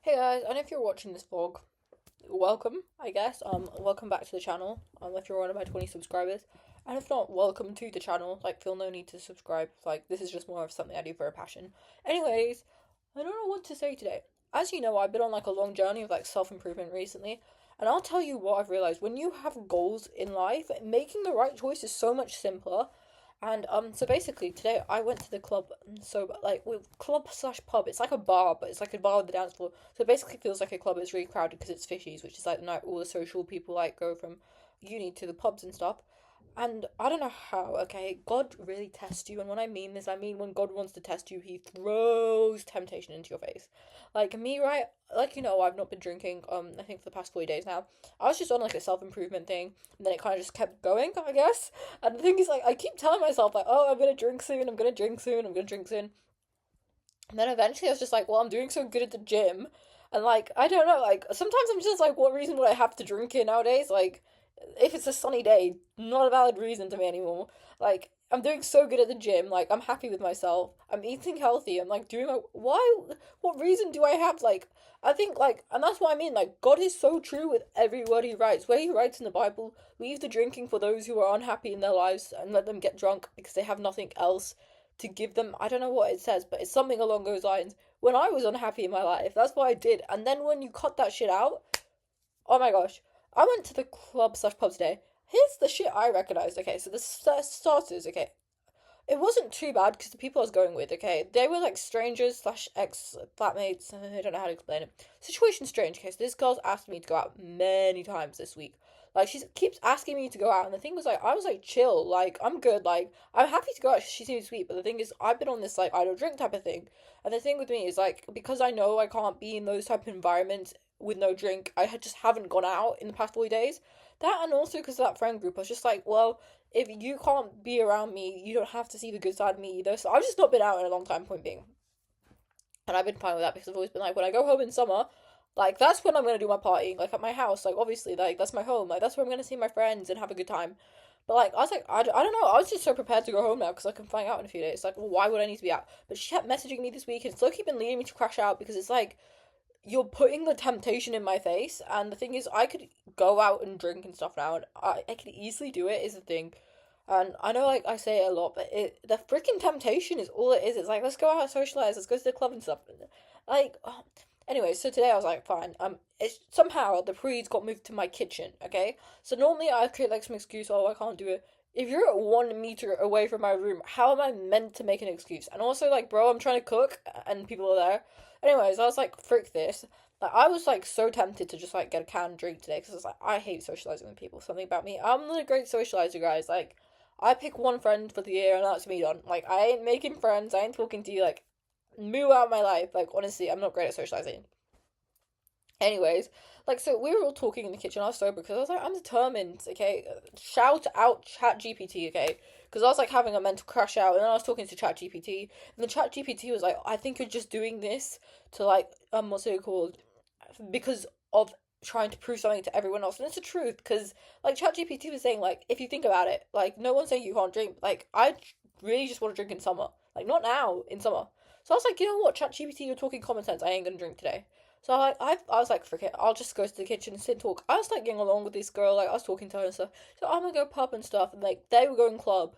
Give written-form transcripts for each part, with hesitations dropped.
Hey guys, and if you're watching this vlog, welcome, I guess. Welcome back to the channel. If you're one of my 20 subscribers. And if not, welcome to the channel. Feel no need to subscribe. This is just more of something I do for a passion. Anyways, I don't know what to say today. As you know, I've been on a long journey of self-improvement recently. And I'll tell you what I've realized. When you have goals in life, making the right choice is so much simpler. And so basically today I went to the club. So with club slash pub, it's like a bar, but it's like a bar with the dance floor. So it basically feels like a club. It's really crowded because it's Fishies, which is like the night all the social people go from uni to the pubs and stuff. And I don't know how, okay, God really tests you. And when I mean this, I mean when God wants to test you, he throws temptation into your face. Like me, right? I've not been drinking, I think for the past 40 days now. I was just on a self-improvement thing, and then it kind of just kept going, I guess. And the thing is, I keep telling myself, oh, I'm gonna drink soon, I'm gonna drink soon, I'm gonna drink soon. And then eventually I was just like, well, I'm doing so good at the gym. And I don't know, sometimes I'm just like, what reason would I have to drink it nowadays? If it's a sunny day, not a valid reason to me anymore. I'm doing so good at the gym, I'm happy with myself, I'm eating healthy, I'm doing my, why, what reason do I have, I think, and that's what I mean, God is so true with every word he writes. Where he writes in the Bible, leave the drinking for those who are unhappy in their lives and let them get drunk because they have nothing else to give them. I don't know what it says, but it's something along those lines. When I was unhappy in my life, that's what I did. And then when you cut that shit out, oh my gosh. I went to the club slash pub today. Here's the shit I recognized. Okay, so the starters, okay. It wasn't too bad because the people I was going with, okay, they were strangers slash ex flatmates. I don't know how to explain it. Situation strange. Okay, so this girl's asked me to go out many times this week. She keeps asking me to go out, and the thing was I was chill. I'm good. I'm happy to go out. She seems sweet, but the thing is, I've been on this I don't drink type of thing, and the thing with me is because I know I can't be in those type of environments with no drink. Just haven't gone out in the past 40 days. That and also because of that friend group, I was just well, if you can't be around me, you don't have to see the good side of me either. So I've just not been out in a long time, point being. And I've been fine with that because I've always been when I go home in summer, that's when I'm gonna do my partying, at my house, obviously, that's my home, that's where I'm gonna see my friends and have a good time. But I was I don't know, I was just so prepared to go home now because I can fly out in a few days. Well, why would I need to be out? But she kept messaging me this week and it's low-key been leading me to crash out because it's you're putting the temptation in my face, and the thing is, I could go out and drink and stuff now, and I could easily do it, is the thing. And I know, I say it a lot, but the freaking temptation is all it is. It's let's go out and socialize, let's go to the club and stuff. Oh. Anyway, so today I was fine. It's somehow the pre's got moved to my kitchen. Okay, so normally I create some excuse. Oh, I can't do it. If you're at 1 meter away from my room, how am I meant to make an excuse? And also, bro, I'm trying to cook, and people are there. Anyways, I was frick this. I was so tempted to just get a canned drink today because I hate socializing with people. Something about me, I'm not a great socializer, guys. I pick one friend for the year and that's me done. I ain't making friends. I ain't talking to you. Move out of my life. Honestly, I'm not great at socializing. Anyways, so we were all talking in the kitchen. I was sober because I was I'm determined. Okay, shout out Chat GPT. Okay, because I was having a mental crash out, and then I was talking to Chat GPT, and the Chat GPT was I think you're just doing this to what's it called, because of trying to prove something to everyone else, and it's the truth because ChatGPT was saying if you think about it, no one's saying you can't drink. I really just want to drink in summer, not now in summer. So I was you know what, ChatGPT, you're talking common sense. I ain't gonna drink today. So I was frick it, I'll just go to the kitchen and sit and talk. I was getting along with this girl, I was talking to her and stuff. So I'm gonna go pub and stuff, and they were going club.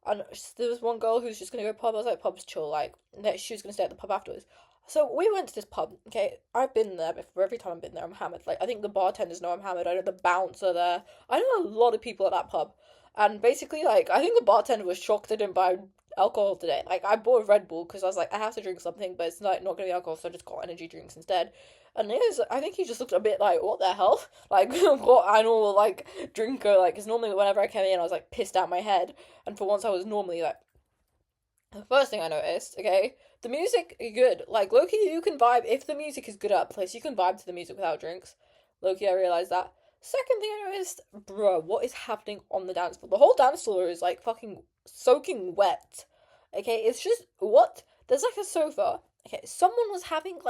And there was one girl who was just gonna go pub. I was pub's chill, that she was gonna stay at the pub afterwards. So we went to this pub. Okay, I've been there before. Every time I've been there, I'm hammered. I think the bartenders know I'm hammered. I know the bouncer there. I know a lot of people at that pub, and basically, I think the bartender was shocked I didn't buy alcohol today. I bought a Red Bull because I was I have to drink something, but it's not gonna be alcohol, so I just got energy drinks instead. And I think he just looked a bit what the hell? What annual drinker? Because normally whenever I came in, I was pissed out my head, and for once I was normally the first thing I noticed, okay, the music is good. Loki, you can vibe if the music is good at a place. You can vibe to the music without drinks. Loki, I realized that. Second thing I noticed, bro, what is happening on the dance floor? The whole dance floor is fucking soaking wet. Okay, it's just what? There's a sofa. Okay, someone was having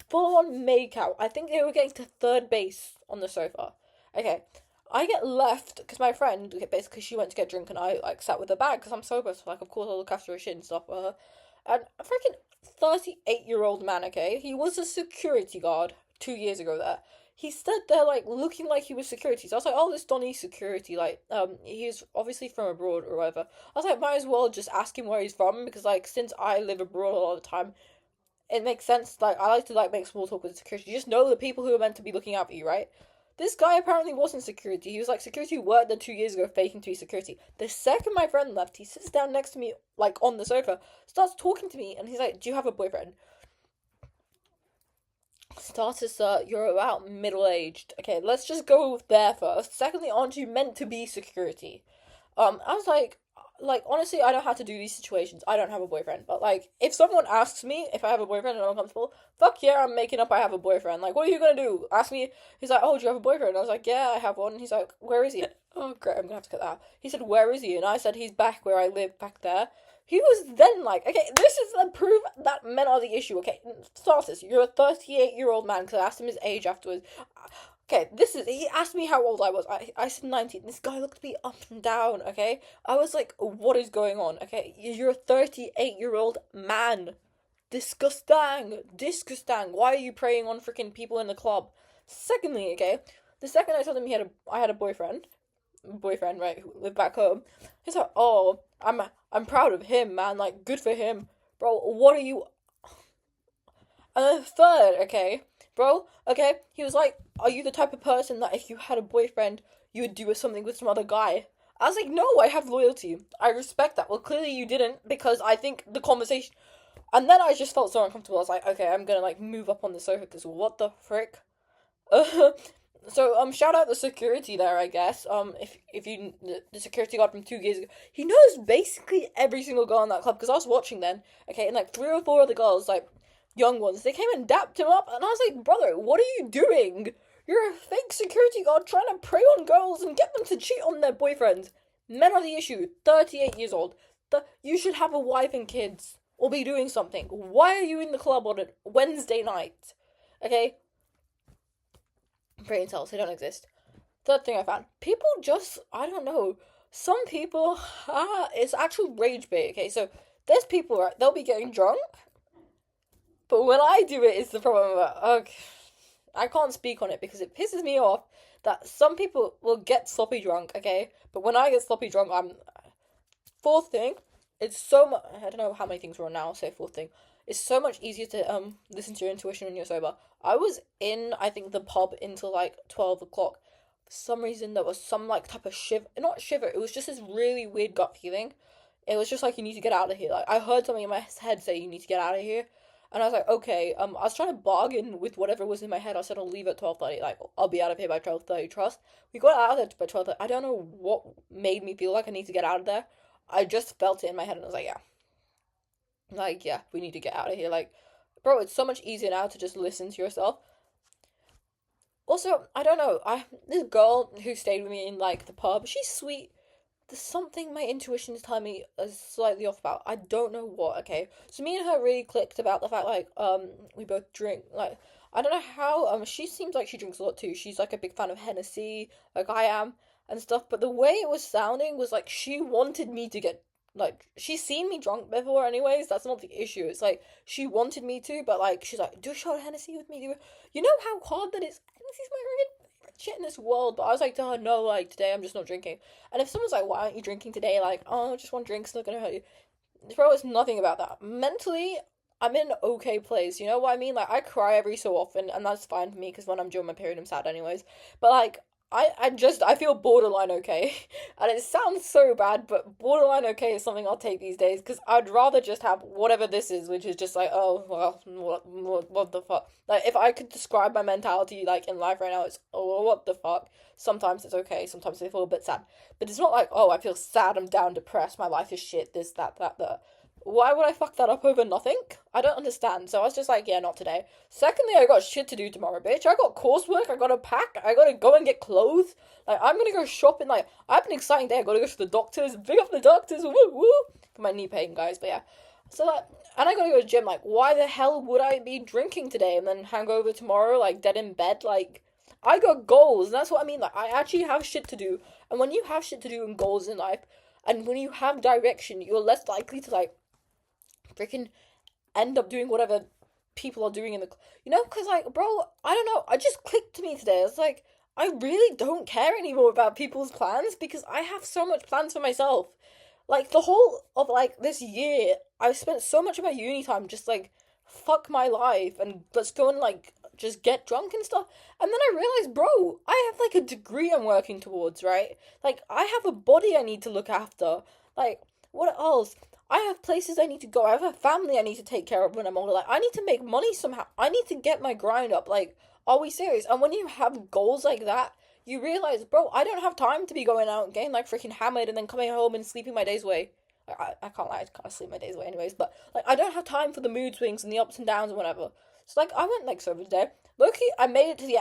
full on makeout. I think they were getting to third base on the sofa. Okay, I get left because my friend, basically, she went to get drink and I sat with her bag because I'm sober, so of course I'll look after her shit and stuff for her. And a freaking 38-year-old man, okay? He was a security guard 2 years ago there. He stood there, like, looking like he was security. So I was like, oh, this Donny's security. Like, he's obviously from abroad or whatever. I was like, might as well just ask him where he's from, because, like, since I live abroad a lot of the time, it makes sense. Like, I like to, like, make small talk with security. You just know the people who are meant to be looking out for you, right? This guy apparently wasn't security. He was like security who worked there 2 years ago, faking to be security. The second my friend left, he sits down next to me, like on the sofa, starts talking to me, and he's like, "Do you have a boyfriend?" Starter, sir, you're about middle aged. Okay, let's just go there first. Secondly, aren't you meant to be security? I was like honestly, I don't have to do these situations. I don't have a boyfriend, but like, if someone asks me if I have a boyfriend and I'm uncomfortable, fuck yeah, I'm making up I have a boyfriend. Like, what are you gonna do? Ask me. He's like, oh, do you have a boyfriend? And I was like, yeah, I have one. And he's like, where is he? Oh, great, I'm gonna have to cut that out. He said, where is he? And I said, he's back where I live, back there. He was then like, okay, this is the proof that men are the issue. Okay, starters, you're a 38-year-old man because I asked him his age afterwards. Okay, he asked me how old I was. I said 19. This guy looked me up and down, okay? I was like, what is going on, okay? You're a 38-year-old man. Disgusting. Disgusting. Why are you preying on freaking people in the club? Secondly, okay, the second I told him I had a boyfriend, right, who lived back home, he's like, oh, I'm proud of him, man, like, good for him. Bro, what are you... And then third, okay, bro, okay, he was like, are you the type of person that if you had a boyfriend, you would do something with some other guy? I was like, no, I have loyalty. I respect that. Well, clearly you didn't, because I think the conversation... And then I just felt so uncomfortable. I was like, okay, I'm gonna, like, move up on the sofa, because what the frick? So, shout out the security there, I guess. If you, the security guard from 2 years ago, he knows basically every single girl in that club, because I was watching then, okay, and, like, 3 or 4 of the girls, like, young ones, they came and dapped him up, and I was like, brother, what are you doing? You're a fake security guard trying to prey on girls and get them to cheat on their boyfriends. Men are the issue. 38 years old. You should have a wife and kids, or be doing something. Why are you in the club on a Wednesday night? Okay? Brain cells, they don't exist. Third thing I found, people just, I don't know, some people, it's actual rage bait, okay? So, there's people, right, they'll be getting drunk, but when I do it, it's the problem about, okay, I can't speak on it because it pisses me off that some people will get sloppy drunk, okay? But when I get sloppy drunk, fourth thing, it's so much, I don't know how many things we're on now, I'll say fourth thing. It's so much easier to listen to your intuition when you're sober. I was in, I think, the pub until like 12 o'clock. For some reason, there was some like type of shiver, not shiver, it was just this really weird gut feeling. It was just like, you need to get out of here. Like, I heard something in my head say, you need to get out of here. And I was like, okay, I was trying to bargain with whatever was in my head. I said, I'll leave at 12:30, like, I'll be out of here by 12:30, trust. We got out of there by 12:30. I don't know what made me feel like I need to get out of there. I just felt it in my head, and I was like, yeah. Like, yeah, we need to get out of here. Like, bro, it's so much easier now to just listen to yourself. Also, I don't know, this girl who stayed with me in, like, the pub, she's sweet. There's something my intuition is telling me is slightly off about. I don't know what, okay? So me and her really clicked about the fact, like, we both drink, like, I don't know how, she seems like she drinks a lot too. She's, like, a big fan of Hennessy, like I am, and stuff, but the way it was sounding was like she wanted me to get, like, she's seen me drunk before anyways, that's not the issue. It's like, she wanted me to, but, like, she's like, do a shot of Hennessy with me, you know how hard that is? Hennessy's my shit in this world, but I was like to her, no, like, today I'm just not drinking. And if someone's like, why aren't you drinking today? Like, oh, just one drink's not gonna hurt you. Bro, it's nothing about that. Mentally, I'm in an okay place, you know what I mean? Like, I cry every so often, and that's fine for me, because when I'm during my period, I'm sad anyways. But, like, I feel borderline okay. And it sounds so bad, but borderline okay is something I'll take these days, because I'd rather just have whatever this is, which is just like, oh, well, what the fuck? Like, if I could describe my mentality, like, in life right now, it's, oh, what the fuck? Sometimes it's okay, sometimes I feel a bit sad. But it's not like, oh, I feel sad, I'm down, depressed, my life is shit, this, that. Why would I fuck that up over nothing? I don't understand. So I was just like, yeah, not today. Secondly, I got shit to do tomorrow, bitch. I got coursework, I gotta pack, I gotta go and get clothes. Like, I'm gonna go shopping, like, I have an exciting day. I gotta go to the doctors, big up the doctors, woo woo. For my knee pain, guys, but yeah. So, like, and I gotta go to the gym, like, why the hell would I be drinking today and then hang over tomorrow, like, dead in bed? Like, I got goals, and that's what I mean. Like, I actually have shit to do. And when you have shit to do and goals in life, and when you have direction, you're less likely to, like, freaking end up doing whatever people are doing in the, because like, bro, I don't know, I just clicked to me today. It's like, I really don't care anymore about people's plans because I have so much plans for myself. Like, the whole of like this year, I've spent so much of my uni time just like, fuck my life and let's go and like just get drunk and stuff. And then I realized, bro, I have like a degree I'm working towards, right? Like, I have a body I need to look after. Like, what else? I have places I need to go. I have a family I need to take care of when I'm older. Like, I need to make money somehow. I need to get my grind up. Like, are we serious? And when you have goals like that, you realize, bro, I don't have time to be going out and getting like freaking hammered and then coming home and sleeping my days away. I can't lie, I can't sleep my days away anyways, but like I don't have time for the mood swings and the ups and downs and whatever. So like I went like sober today. Loki, I made it to the,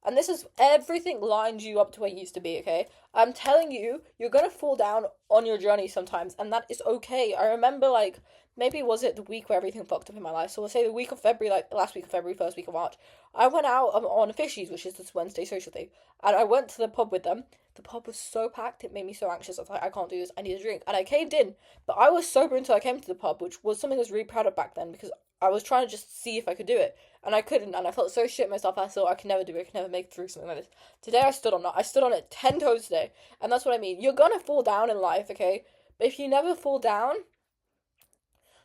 and this is everything lines you up to where you used to be, okay? I'm telling you, you're gonna fall down on your journey sometimes, and that is okay. I remember like maybe was it the week where everything fucked up in my life? So we'll say the week of February, like last week of February, first week of March. I went out on Fishies, which is this Wednesday social thing, and I went to the pub with them. The pub was so packed, it made me so anxious. I was like, I can't do this, I need a drink. And I caved in, but I was sober until I came to the pub, which was something I was really proud of back then because I was trying to just see if I could do it. And I couldn't, and I felt so shit myself. I thought I could never do it, I could never make it through something like this. Today I stood on that. I stood on it 10 toes today. And that's what I mean. You're gonna fall down in life, okay? But if you never fall down,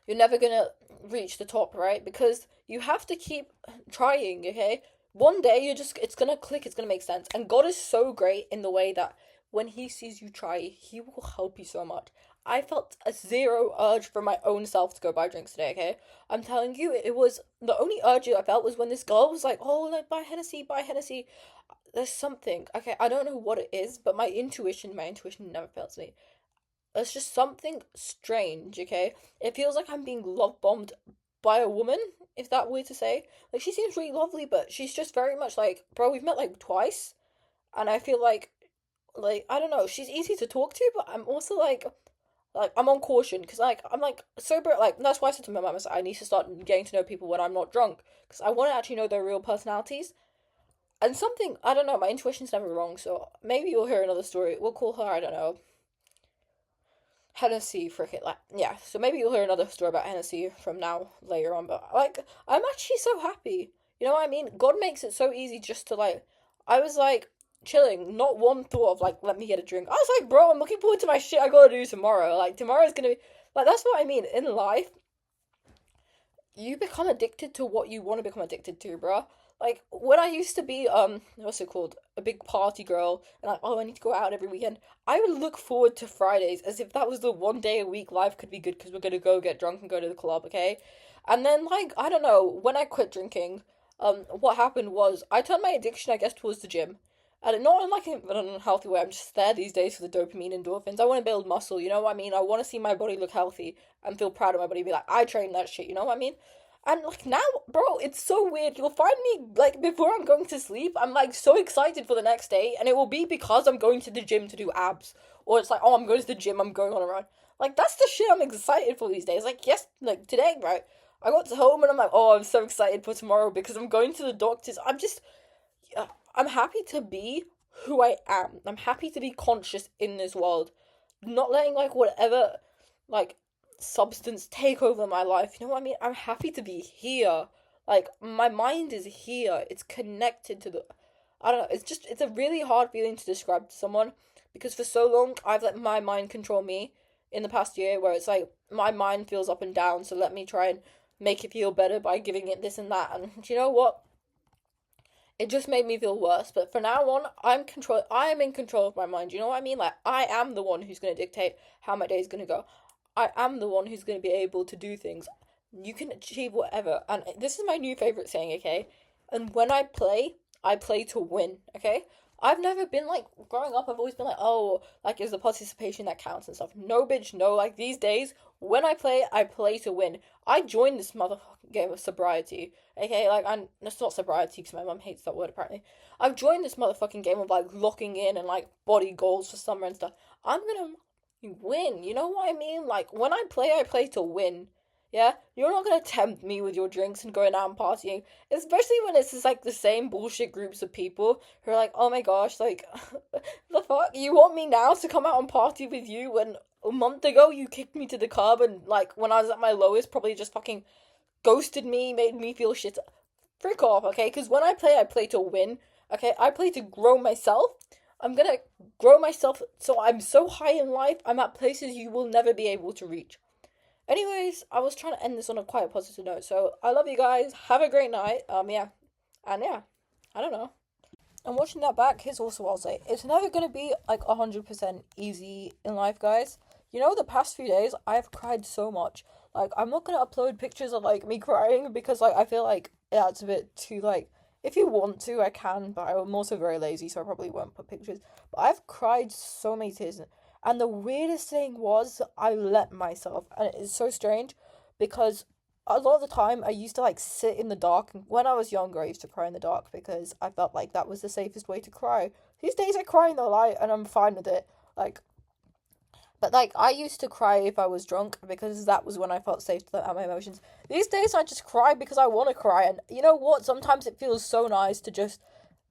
you're never gonna reach the top, right? Because you have to keep trying, okay? One day it's gonna click, it's gonna make sense. And God is so great in the way that when He sees you try, He will help you so much. I felt a zero urge from my own self to go buy drinks today, okay? I'm telling you, it was the only urge I felt was when this girl was like, oh, like, buy Hennessy, buy Hennessy. There's something, okay, I don't know what it is, but my intuition never fails me. There's just something strange, okay? It feels like I'm being love bombed by a woman, if that weird to say. Like, she seems really lovely, but she's just very much like, bro, we've met like twice, and I feel like, I don't know, she's easy to talk to, but I'm also like, I'm on caution, because, like, I'm, like, sober, like, that's why I said to my mum, I need to start getting to know people when I'm not drunk, because I want to actually know their real personalities, and something, I don't know, my intuition's never wrong, so maybe you'll hear another story, we'll call her, I don't know, Hennessy, frickin', like, yeah, so maybe you'll hear another story about Hennessy from now, later on, but, like, I'm actually so happy, you know what I mean? God makes it so easy just to, like, I was, like, chilling, not one thought of, like, let me get a drink. I was like, bro, I'm looking forward to my shit I gotta do tomorrow, like, tomorrow's gonna be, like, that's what I mean, in life, you become addicted to what you want to become addicted to, bro. Like, when I used to be, what's it called? A big party girl, and like, oh, I need to go out every weekend. I would look forward to Fridays as if that was the one day a week life could be good because we're gonna go get drunk and go to the club, okay? And then, like, I don't know, when I quit drinking, what happened was I turned my addiction, I guess, towards the gym. And not in like an unhealthy way, I'm just there these days for the dopamine endorphins. I want to build muscle, you know what I mean? I want to see my body look healthy and feel proud of my body, be like, I trained that shit, you know what I mean? And like now, bro, it's so weird. You'll find me like before I'm going to sleep, I'm like so excited for the next day, and it will be because I'm going to the gym to do abs. Or it's like, oh, I'm going to the gym, I'm going on a run. Like, that's the shit I'm excited for these days. Like, yes, like today, right? I got home and I'm like, oh, I'm so excited for tomorrow because I'm going to the doctors. I'm happy to be who I am. I'm happy to be conscious in this world. Not letting, like, whatever, like, substance take over my life. You know what I mean? I'm happy to be here. Like, my mind is here. It's connected to the. I don't know. It's a really hard feeling to describe to someone because for so long I've let my mind control me in the past year where it's like my mind feels up and down, so let me try and make it feel better by giving it this and that. And do you know what? It just made me feel worse. But from now on, I am in control of my mind. You know what I mean? Like, I am the one who's going to dictate how my day is going to go. I am the one who's going to be able to do things. You can achieve whatever. And this is my new favorite saying, okay? And when I play to win, okay? I've never been like, growing up, I've always been like, oh, like, is the participation that counts and stuff. No, bitch, no. Like, these days, when I play to win. I joined this motherfucking game of sobriety, okay? Like, it's not sobriety, because my mum hates that word, apparently. I've joined this motherfucking game of, like, locking in and, like, body goals for summer and stuff. I'm gonna win, you know what I mean? Like, when I play to win. Yeah, you're not gonna tempt me with your drinks and going out and partying, especially when it's just like the same bullshit groups of people who are like, oh my gosh, like, the fuck, you want me now to come out and party with you when a month ago you kicked me to the curb and, like, when I was at my lowest, probably just fucking ghosted me, made me feel shit. Frick off, okay? Because when I play to win, okay? I play to grow myself. I'm gonna grow myself so I'm so high in life, I'm at places you will never be able to reach. Anyways, I was trying to end this on a quite positive note, so I love you guys. Have a great night. Yeah. And yeah, I don't know. And watching that back, here's also what I'll say. It's never gonna be like 100% easy in life, guys. You know, the past few days, I've cried so much. Like, I'm not gonna upload pictures of, like, me crying because, like, I feel like that's a bit too, like, if you want to, I can, but I'm also very lazy, so I probably won't put pictures. But I've cried so many tears. And the weirdest thing was, I let myself. And it's so strange because a lot of the time I used to, like, sit in the dark. When I was younger, I used to cry in the dark because I felt like that was the safest way to cry. These days I cry in the light and I'm fine with it. Like, but, like, I used to cry if I was drunk because that was when I felt safe to let out my emotions. These days I just cry because I want to cry. And you know what? Sometimes it feels so nice to just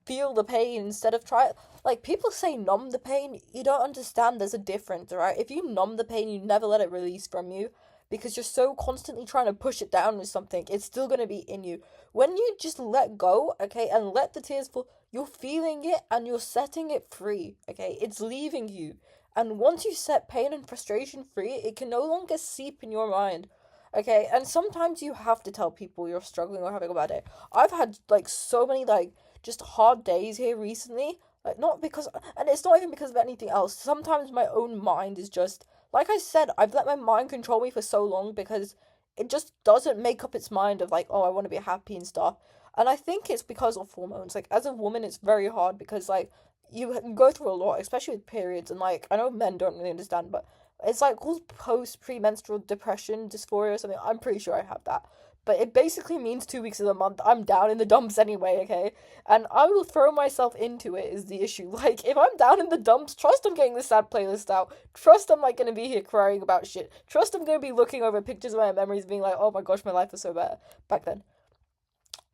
feel the pain instead of try. Like, people say numb the pain. You don't understand there's a difference, right? If you numb the pain, you never let it release from you because you're so constantly trying to push it down with something. It's still going to be in you. When you just let go, okay, and let the tears fall, you're feeling it and you're setting it free, okay? It's leaving you. And once you set pain and frustration free, it can no longer seep in your mind. Okay, and sometimes you have to tell people you're struggling or having a bad day. I've had, like, so many, like, just hard days here recently. Like, not because, and it's not even because of anything else. Sometimes my own mind is just, like I said, I've let my mind control me for so long because it just doesn't make up its mind of, like, oh, I want to be happy and stuff. And I think it's because of hormones. Like, as a woman, it's very hard because, like, you go through a lot, especially with periods, and, like, I know men don't really understand, but it's like called post-premenstrual depression, dysphoria or something. I'm pretty sure I have that. But it basically means 2 weeks of the month I'm down in the dumps anyway, okay? And I will throw myself into it is the issue. Like, if I'm down in the dumps, trust I'm getting the sad playlist out. Trust I'm, like, gonna be here crying about shit. Trust I'm gonna be looking over pictures of my memories being like, oh my gosh, my life was so bad back then.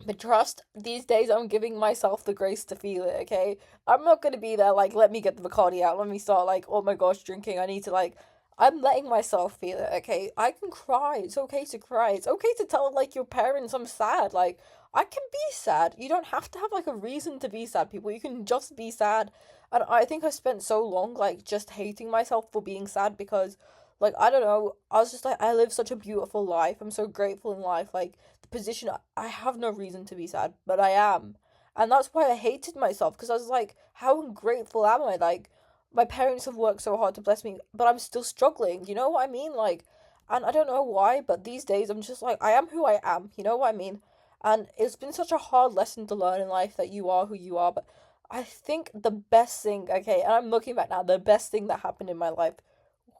But trust, these days I'm giving myself the grace to feel it, okay? I'm not gonna be there, like, let me get the Bacardi out, let me start, like, oh my gosh, drinking, I need to, like, I'm letting myself feel it, okay? I can cry, it's okay to cry, it's okay to tell, like, your parents I'm sad, like, I can be sad. You don't have to have, like, a reason to be sad, people, you can just be sad. And I think I spent so long, like, just hating myself for being sad because, like, I don't know, I was just like, I live such a beautiful life, I'm so grateful in life, like, position I have no reason to be sad, but I am. And that's why I hated myself because I was like, how ungrateful am I? Like, my parents have worked so hard to bless me, but I'm still struggling. You know what I mean? Like, and I don't know why, but these days I'm just like, I am who I am. You know what I mean? And it's been such a hard lesson to learn in life that you are who you are. But I think the best thing, okay, and I'm looking back now, the best thing that happened in my life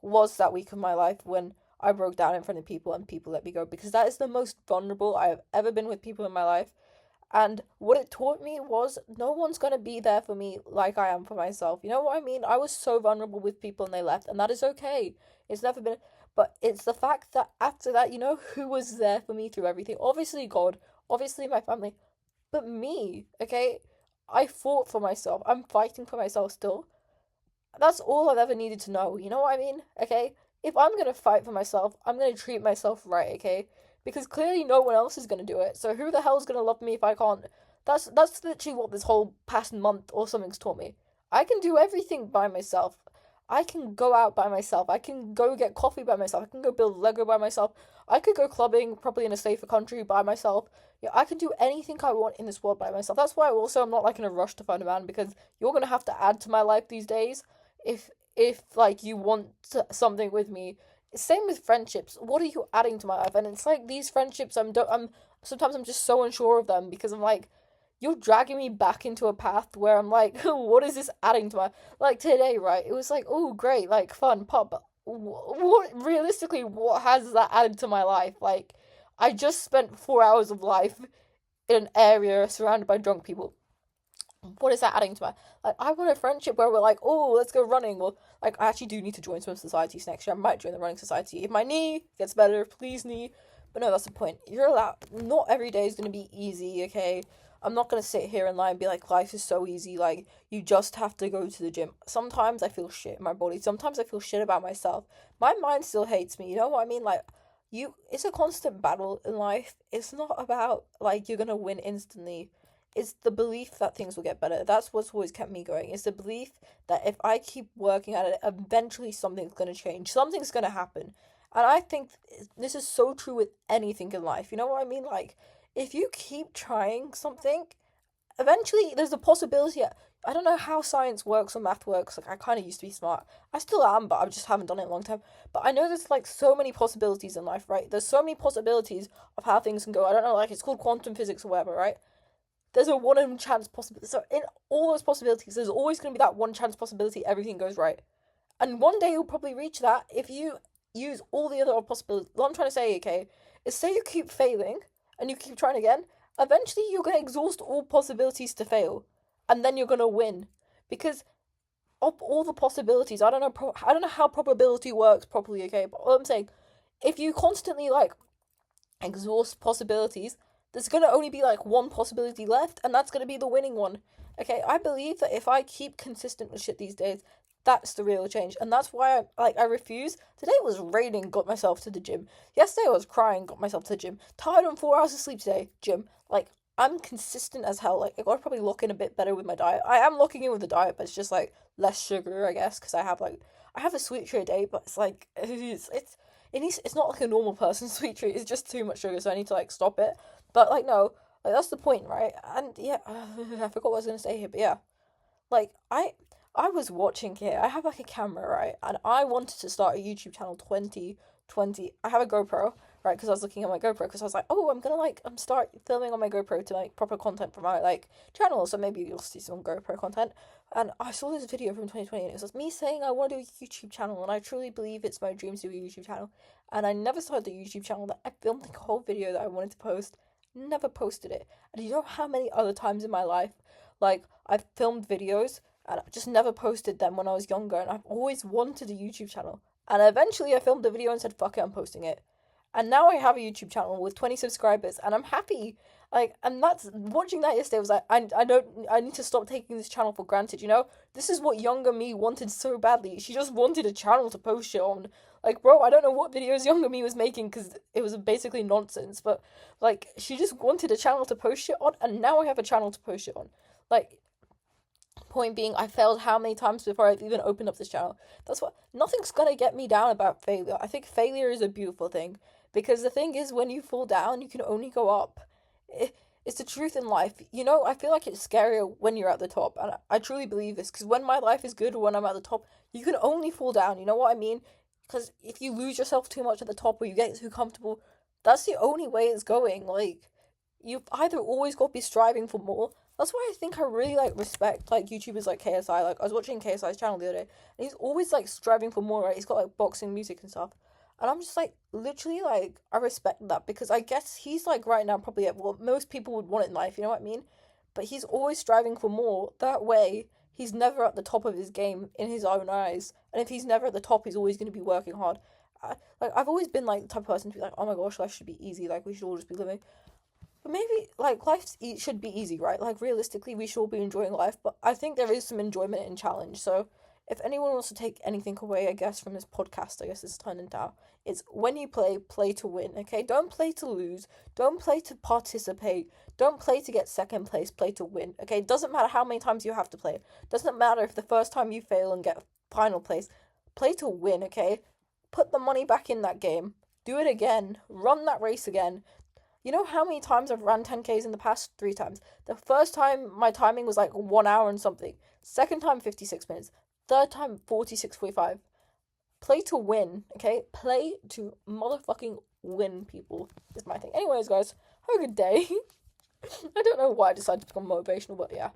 was that week of my life when I broke down in front of people and people let me go because that is the most vulnerable I have ever been with people in my life. And what it taught me was no one's going to be there for me like I am for myself. You know what I mean? I was so vulnerable with people and they left, and that is okay. It's never been. But it's the fact that after that, you know who was there for me through everything? Obviously, God. Obviously, my family. But me, okay? I fought for myself. I'm fighting for myself still. That's all I've ever needed to know. You know what I mean? Okay? If I'm gonna fight for myself, I'm gonna treat myself right, okay? Because clearly no one else is gonna do it. So who the hell is gonna love me if I can't? That's literally what this whole past month or something's taught me. I can do everything by myself. I can go out by myself. I can go get coffee by myself. I can go build Lego by myself. I could go clubbing, probably in a safer country by myself. Yeah, I can do anything I want in this world by myself. That's why also I'm not like in a rush to find a man because you're gonna have to add to my life these days if like you want something with me. Same with friendships. What are you adding to my life? And it's like these friendships I'm sometimes I'm just so unsure of them because I'm like you're dragging me back into a path where I'm like what is this adding to my, like today, right? It was like, oh great, like fun pop, but what realistically what has that added to my life? Like I just spent 4 hours of life in an area surrounded by drunk people. What is that adding to my, like I want a friendship where we're like, oh let's go running, or like I actually do need to join swim societies next year. I might join the running society if my knee gets better, please knee. But no, that's the point, you're allowed, not every day is going to be easy, okay? I'm not gonna sit here and lie and be like, life is so easy, like, you just have to go to the gym. Sometimes I feel shit in my body. Sometimes I feel shit about myself. My mind still hates me, you know what I mean? Like, it's a constant battle in life. It's not about, like, you're gonna win instantly. It's the belief that things will get better. That's what's always kept me going. It's the belief that if I keep working at it, eventually something's gonna change. Something's gonna happen. And I think this is so true with anything in life. You know what I mean? Like, if you keep trying something, eventually there's a possibility. I don't know how science works or math works. Like, I kind of used to be smart. I still am, but I just haven't done it in a long time. But I know there's like so many possibilities in life, right? There's so many possibilities of how things can go. I don't know, like, it's called quantum physics or whatever, right? There's a one in chance possibility. So in all those possibilities, there's always going to be that one chance possibility everything goes right. And one day you'll probably reach that if you use all the other possibilities. What I'm trying to say, okay, is say you keep failing and you keep trying again, eventually you're going to exhaust all possibilities to fail. And then you're going to win. Because of all the possibilities, I don't know how probability works properly, okay, but what I'm saying, if you constantly, like, exhaust possibilities, there's going to only be like one possibility left, and that's going to be the winning one. Okay, I believe that if I keep consistent with shit these days, that's the real change. And that's why I refuse. Today it was raining, got myself to the gym. Yesterday I was crying, got myself to the gym. Tired on 4 hours of sleep today, gym. Like, I'm consistent as hell. Like, I gotta probably lock in a bit better with my diet. I am locking in with the diet, but it's just like less sugar, I guess, because I have a sweet treat a day, but it's like it's not like a normal person's sweet treat. It's just too much sugar, so I need to like stop it. But like, no, like, that's the point, right? And yeah, I forgot what I was gonna say here, but yeah, like, I was watching here. I have like a camera, right? And I wanted to start a YouTube channel 2020. I have a GoPro, right? Because I was looking at my GoPro because I was like, oh, I'm gonna like start filming on my GoPro to make proper content for my like channel. So maybe you'll see some GoPro content. And I saw this video from 2020, and it was me saying I want to do a YouTube channel, and I truly believe it's my dream to do a YouTube channel. And I never started the YouTube channel. That I filmed the whole video that I wanted to post, never posted it. And you know how many other times in my life, like, I've filmed videos and I just never posted them when I was younger, and I've always wanted a YouTube channel. And eventually I filmed the video and said, fuck it, I'm posting it. And now I have a YouTube channel with 20 subscribers, and I'm happy. Like, and that's, watching that yesterday was like, I need to stop taking this channel for granted, you know? This is what younger me wanted so badly. She just wanted a channel to post shit on. Like, bro, I don't know what videos younger me was making, because it was basically nonsense, but, like, she just wanted a channel to post shit on, and now I have a channel to post shit on. Like, point being, I failed how many times before I've even opened up this channel. That's what, nothing's gonna get me down about failure. I think failure is a beautiful thing, because the thing is, when you fall down, you can only go up. It's the truth in life. You know, I feel like it's scarier when you're at the top, and I truly believe this, because when my life is good or when I'm at the top, you can only fall down, you know what I mean? Because if you lose yourself too much at the top, or you get too comfortable, that's the only way it's going. Like, you've either always got to be striving for more. That's why I think I really, like, respect, like, YouTubers like KSI. Like, I was watching KSI's channel the other day, and he's always, like, striving for more, right? He's got, like, boxing music and stuff. And I'm just, like, literally, like, I respect that, because I guess he's, like, right now probably at what most people would want in life, you know what I mean? But he's always striving for more. That way, he's never at the top of his game in his own eyes. And if he's never at the top, he's always going to be working hard. I've always been, like, the type of person to be like, oh my gosh, life should be easy. Like, we should all just be living. But maybe, like, should be easy, right? Like, realistically, we should all be enjoying life, but I think there is some enjoyment in challenge. So, if anyone wants to take anything away, I guess, from this podcast, I guess it's turned into out, it's when you play to win, okay? Don't play to lose. Don't play to participate. Don't play to get second place. Play to win, okay? It doesn't matter how many times you have to play. It doesn't matter if the first time you fail and get final place. Play to win, okay? Put the money back in that game. Do it again. Run that race again. You know how many times I've run 10Ks in the past? 3 times. The first time, my timing was like 1 hour and something. Second time, 56 minutes. Third time, 46:45. Play to win, okay? Play to motherfucking win, people, is my thing. Anyways, guys, have a good day. I don't know why I decided to become motivational, but yeah.